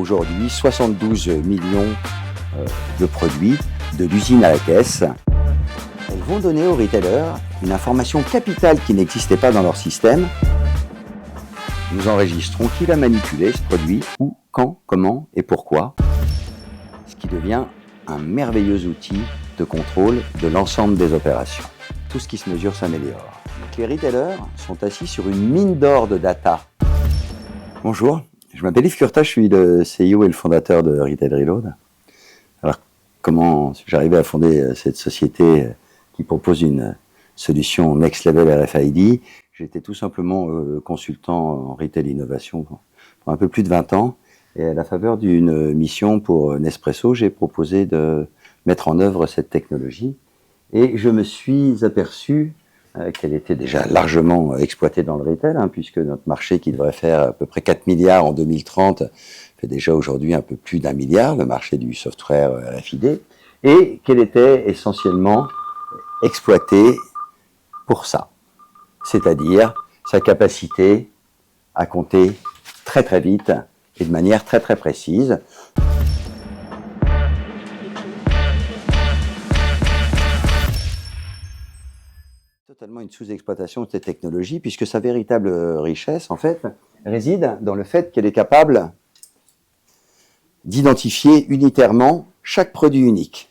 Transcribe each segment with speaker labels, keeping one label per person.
Speaker 1: aujourd'hui 72 millions de produits, de l'usine à la caisse. Elles vont donner aux retailers une information capitale qui n'existait pas dans leur système. Nous enregistrons qui l'a manipulé, ce produit, où, quand, comment et pourquoi, ce qui devient un merveilleux outil de contrôle de l'ensemble des opérations. Tout ce qui se mesure s'améliore. Les retailers sont assis sur une mine d'or de data. Bonjour, je m'appelle Yves Curtat, je suis le CEO et le fondateur de Retail Reload. Alors, comment j'arrivais à fonder cette société qui propose une solution Next Level RFID? J'étais tout simplement consultant en retail innovation pour un peu plus de 20 ans. Et à la faveur d'une mission pour Nespresso, j'ai proposé de mettre en œuvre cette technologie. Et je me suis aperçu qu'elle était déjà largement exploitée dans le retail, puisque notre marché qui devrait faire à peu près 4 milliards en 2030 fait déjà aujourd'hui un peu plus d'1 milliard, le marché du software RFID, et qu'elle était essentiellement exploitée pour ça, c'est-à-dire sa capacité à compter très très vite et de manière très très précise. Totalement une sous-exploitation de cette technologie, puisque sa véritable richesse, en fait, réside dans le fait qu'elle est capable d'identifier unitairement chaque produit unique.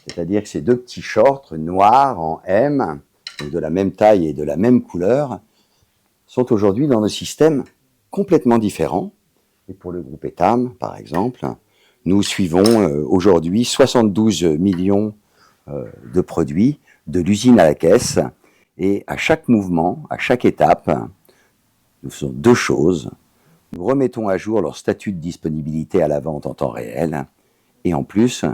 Speaker 1: C'est-à-dire que ces deux petits shorts noirs en M, de la même taille et de la même couleur, sont aujourd'hui dans nos systèmes complètement différents. Et pour le groupe Etam, par exemple, nous suivons aujourd'hui 72 millions de produits de l'usine à la caisse. Et à chaque mouvement, à chaque étape, nous faisons deux choses. Nous remettons à jour leur statut de disponibilité à la vente en temps réel. Et en plus,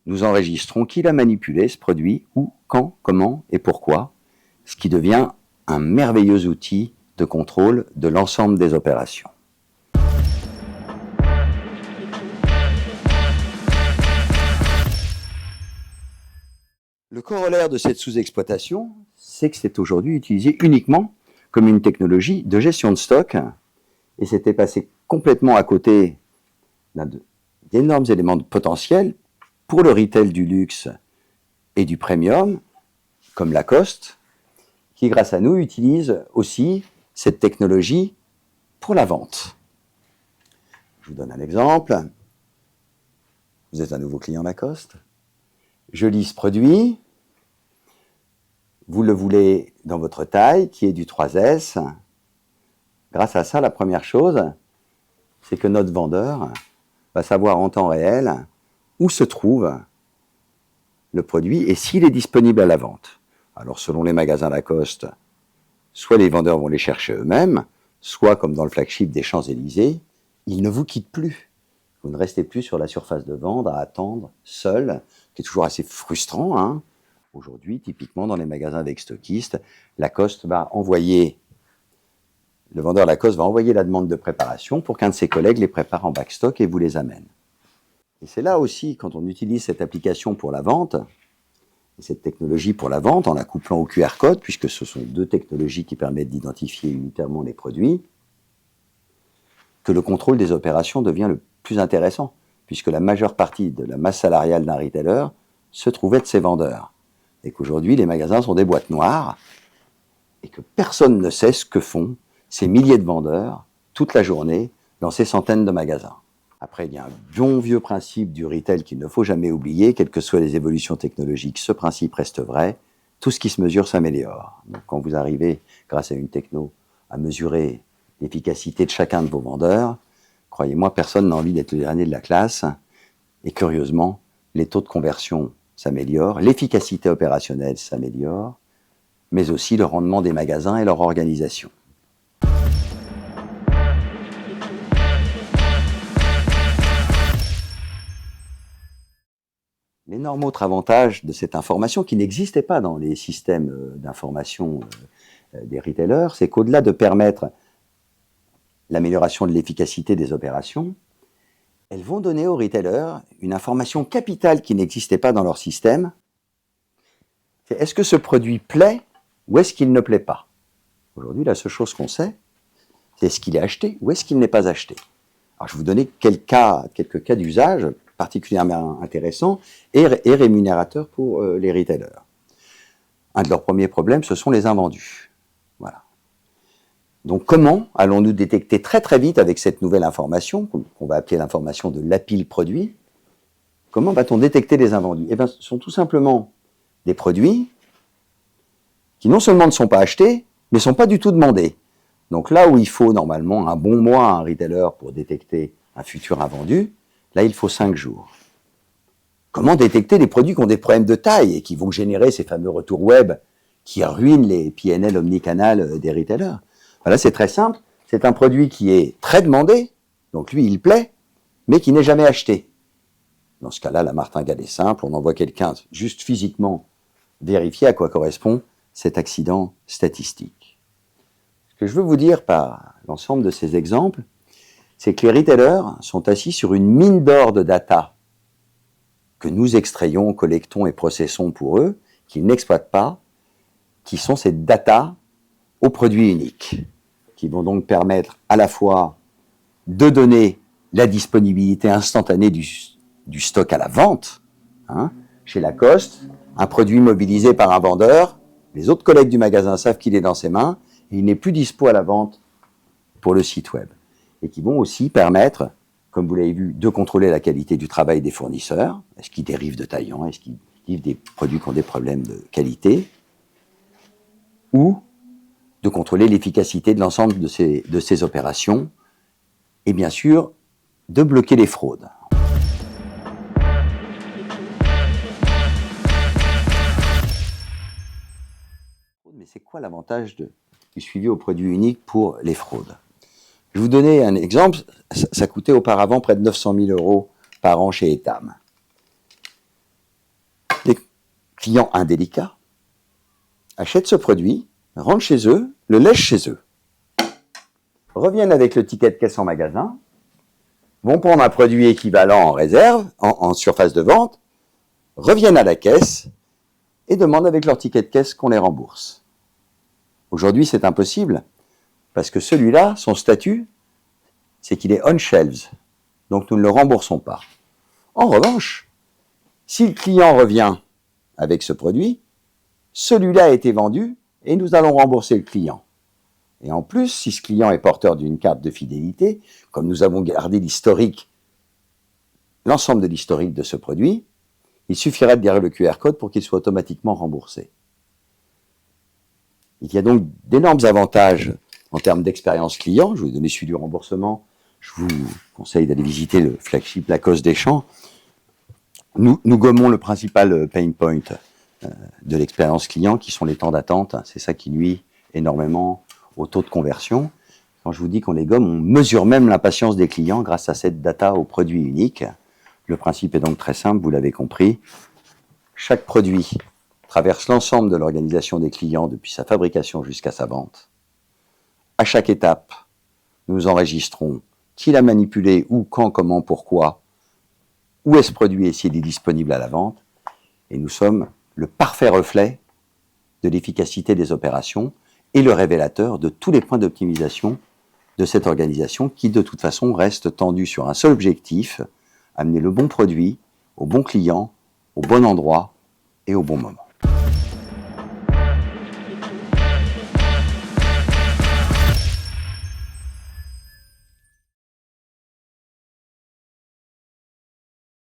Speaker 1: nous enregistrons qui l'a manipulé, ce produit, où, quand, comment et pourquoi, ce qui devient un merveilleux outil de contrôle de l'ensemble des opérations. Le corollaire de cette sous-exploitation, c'est que c'est aujourd'hui utilisé uniquement comme une technologie de gestion de stock, et c'était passé complètement à côté d'énormes éléments de potentiel pour le retail du luxe et du premium, comme Lacoste, qui grâce à nous utilise aussi cette technologie pour la vente. Je vous donne un exemple. Vous êtes un nouveau client Lacoste. Je lis ce produit, vous le voulez dans votre taille, qui est du 3S. Grâce à ça, la première chose, c'est que notre vendeur va savoir en temps réel où se trouve le produit et s'il est disponible à la vente. Alors, selon les magasins Lacoste, soit les vendeurs vont les chercher eux-mêmes, soit, comme dans le flagship des Champs-Élysées, ils ne vous quittent plus. Vous ne restez plus sur la surface de vente à attendre seul, qui est toujours assez frustrant. Aujourd'hui, typiquement dans les magasins avec stockistes, Lacoste va envoyer, le vendeur Lacoste va envoyer la demande de préparation pour qu'un de ses collègues les prépare en backstock et vous les amène. Et c'est là aussi, quand on utilise cette application pour la vente, et cette technologie pour la vente, en la couplant au QR code, puisque ce sont deux technologies qui permettent d'identifier unitairement les produits, que le contrôle des opérations devient le plus intéressant, puisque la majeure partie de la masse salariale d'un retailer se trouvait de ses vendeurs. Et qu'aujourd'hui, les magasins sont des boîtes noires, et que personne ne sait ce que font ces milliers de vendeurs toute la journée dans ces centaines de magasins. Après, il y a un bon vieux principe du retail qu'il ne faut jamais oublier, quelles que soient les évolutions technologiques, ce principe reste vrai, tout ce qui se mesure s'améliore. Donc quand vous arrivez, grâce à une techno, à mesurer l'efficacité de chacun de vos vendeurs, croyez-moi, personne n'a envie d'être le dernier de la classe, et curieusement, les taux de conversion s'améliorent, l'efficacité opérationnelle s'améliore, mais aussi le rendement des magasins et leur organisation. L'énorme autre avantage de cette information, qui n'existait pas dans les systèmes d'information des retailers, c'est qu'au-delà de permettre l'amélioration de l'efficacité des opérations, elles vont donner aux retailers une information capitale qui n'existait pas dans leur système. C'est est-ce que ce produit plaît ou est-ce qu'il ne plaît pas? Aujourd'hui, la seule chose qu'on sait, c'est est-ce qu'il est acheté ou est-ce qu'il n'est pas acheté. Alors, je vais vous donner quelques cas d'usage particulièrement intéressants et rémunérateurs pour les retailers. Un de leurs premiers problèmes, ce sont les invendus. Voilà. Donc, comment allons-nous détecter très très vite avec cette nouvelle information, qu'on va appeler l'information de l'APIL produit, comment va-t-on détecter les invendus? Eh bien, ce sont tout simplement des produits qui non seulement ne sont pas achetés, mais ne sont pas du tout demandés. Donc là où il faut normalement un bon mois à un retailer pour détecter un futur invendu, là il faut 5 jours. Comment détecter les produits qui ont des problèmes de taille et qui vont générer ces fameux retours web qui ruinent les PNL omnicanal des retailers? Voilà, c'est très simple. C'est un produit qui est très demandé, donc lui il plaît, mais qui n'est jamais acheté. Dans ce cas-là, la martingale est simple, on envoie quelqu'un juste physiquement vérifier à quoi correspond cet accident statistique. Ce que je veux vous dire par l'ensemble de ces exemples, c'est que les retailers sont assis sur une mine d'or de data que nous extrayons, collectons et processons pour eux, qu'ils n'exploitent pas, qui sont ces data aux produits uniques, qui vont donc permettre à la fois de donner la disponibilité instantanée du stock à la vente, chez Lacoste, un produit mobilisé par un vendeur, les autres collègues du magasin savent qu'il est dans ses mains, et il n'est plus dispo à la vente pour le site web. Et qui vont aussi permettre, comme vous l'avez vu, de contrôler la qualité du travail des fournisseurs. Est-ce qu'ils dérivent de taillants? Est-ce qu'ils livrent des produits qui ont des problèmes de qualité? Ou de contrôler l'efficacité de l'ensemble de ces opérations. Et bien sûr, de bloquer les fraudes. Mais c'est quoi l'avantage du suivi au produit unique pour les fraudes? Je vais vous donner un exemple. Ça coûtait auparavant près de 900 000 € par an chez Etam. Les clients indélicats achètent ce produit, rentrent chez eux, le lèchent chez eux, reviennent avec le ticket de caisse en magasin, vont prendre un produit équivalent en réserve, en surface de vente, reviennent à la caisse et demandent avec leur ticket de caisse qu'on les rembourse. Aujourd'hui, c'est impossible, parce que celui-là, son statut, c'est qu'il est on shelves, donc nous ne le remboursons pas. En revanche, si le client revient avec ce produit, celui-là a été vendu et nous allons rembourser le client. Et en plus, si ce client est porteur d'une carte de fidélité, comme nous avons gardé l'ensemble de l'historique de ce produit, il suffirait de lire le QR code pour qu'il soit automatiquement remboursé. Il y a donc d'énormes avantages en termes d'expérience client. Je vais vous donner celui du remboursement. Je vous conseille d'aller visiter le flagship Lacoste des Champs. Nous gommons le principal pain point de l'expérience client, qui sont les temps d'attente. C'est ça qui nuit énormément au taux de conversion. Quand je vous dis qu'on les gomme, on mesure même l'impatience des clients grâce à cette data au produit unique. Le principe est donc très simple, vous l'avez compris. Chaque produit traverse l'ensemble de l'organisation des clients depuis sa fabrication jusqu'à sa vente. À chaque étape, nous enregistrons qui l'a manipulé, où, quand, comment, pourquoi, où est ce produit et s'il est disponible à la vente. Et nous sommes le parfait reflet de l'efficacité des opérations et le révélateur de tous les points d'optimisation de cette organisation qui, de toute façon, reste tendue sur un seul objectif, amener le bon produit au bon client, au bon endroit et au bon moment.